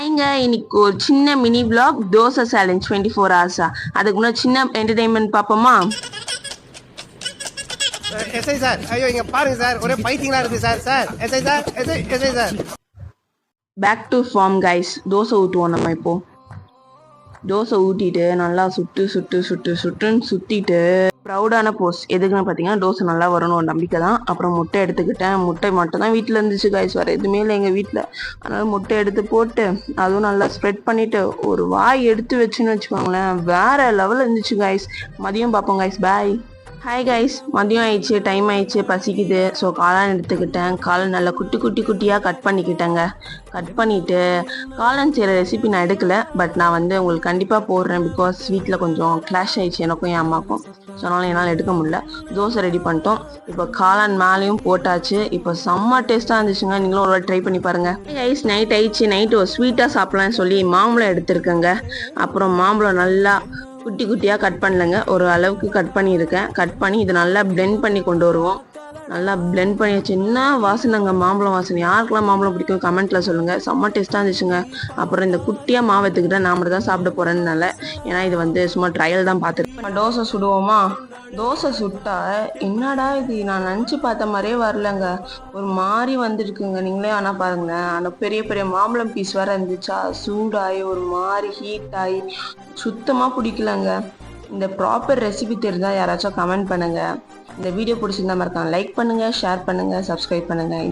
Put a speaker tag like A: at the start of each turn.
A: ஹாய்ங்க, இன்னைக்கு ஒரு சின்ன மினி vlog தோசை சேலஞ்ச் 24 ஹவர்ஸா. அதுக்கு முன்னாடி சின்ன என்டர்டைன்மெண்ட் பார்ப்போமா?
B: எஸ்ஐ சார், ஐயோ இங்க பாருங்க சார், ஒரே பைத்தியங்களா இருக்கு சார். Sir SI sir, SI sir.
A: Back to form guys. Dosa ஊற்றுவோம் நம்ம இப்போ. தோசை ஊற்றிட்டு நல்லா சுட்டுன்னு சுற்றிட்டு ப்ரௌடான போஸ்ட் எதுக்குன்னு பார்த்தீங்கன்னா தோசை நல்லா வரணும் ஒரு நம்பிக்கை தான். அப்புறம் முட்டை எடுத்துக்கிட்டேன். முட்டை மட்டும் தான் வீட்டில் இருந்துச்சு கைஸ், வேறு எதுவுமே இல்லை எங்கள் வீட்டில். அதனால் முட்டை எடுத்து போட்டு அதுவும் நல்லா ஸ்ப்ரெட் பண்ணிவிட்டு ஒரு வாய் எடுத்து வச்சுன்னு வச்சுக்கோங்களேன், வேறு லெவலில் இருந்துச்சு கைஸ். மதியம் பார்ப்போம் கைஸ், பாய். ஹாய் கைஸ், மதியம் ஆயிடுச்சு, டைம் ஆயிடுச்சு, பசிக்குது. ஸோ காளான் எடுத்துக்கிட்டேன். காளான் நல்லா குட்டியாக கட் பண்ணிக்கிட்டேங்க. கட் பண்ணிவிட்டு காளான் செய்கிற ரெசிபி நான் எடுக்கலை, பட் நான் உங்களுக்கு கண்டிப்பாக போடுறேன். பிகாஸ் வீட்டில் கொஞ்சம் கிளாஷ் ஆயிடுச்சு எனக்கும் என் அம்மாக்கும். ஸோ அதனால் என்னால் எடுக்க முடியல. தோசை ரெடி பண்ணிட்டோம். இப்போ காளான் மேலேயும் போட்டாச்சு. இப்போ செம்ம டேஸ்ட்டாக இருந்துச்சுங்க. நீங்களும் ஒரு வாட்டி ட்ரை பண்ணி பாருங்கள். கைஸ், நைட் ஆயிடுச்சு. நைட்டு ஒரு ஸ்வீட்டாக சாப்பிட்லான்னு சொல்லி மாம்பழம் எடுத்துருக்கேங்க. அப்புறம் மாம்பழம் நல்லா குட்டியாக கட் பண்ணலைங்க, ஒரு அளவுக்கு கட் பண்ணியிருக்கேன். கட் பண்ணி இதை நல்லா பிளெண்ட் பண்ணி கொண்டு வருவோம். நல்லா பிளெண்ட் பண்ணி வச்சு என்ன வாசனைங்க, மாம்பழம் வாசனை. யாருக்கெல்லாம் மாம்பழம் பிடிக்கும் கமெண்ட்டில் சொல்லுங்கள். செம்ம டேஸ்ட்டாக இருந்துச்சுங்க. அப்புறம் இந்த குட்டியாக மாவு எடுத்துக்கிட்டேன். நான் மட்டும் தான் சாப்பிட போகிறேன்னால, ஏன்னா இது சும்மா ட்ரையல் தான் பார்த்துருக்கேன். தோசை சுடுவோமா? தோசை சுட்டா என்னடா இது, நான் நினச்சி பார்த்த மாதிரியே வரலங்க, ஒரு மாதிரி வந்துருக்குங்க. நீங்களே ஆனால் பாருங்களேன், அந்த பெரிய மாம்பழம் பீஸ் வேறு இருந்துச்சா, சூடாகி ஒரு மாதிரி ஹீட் ஆகி சுத்தமாக பிடிக்கலங்க. இந்த ப்ராப்பர் ரெசிபி தெரிஞ்சால் யாராச்சும் கமெண்ட் பண்ணுங்கள். இந்த வீடியோ பிடிச்சிருந்தா மறக்காம லைக் பண்ணுங்கள், ஷேர் பண்ணுங்கள், சப்ஸ்கிரைப் பண்ணுங்கள்.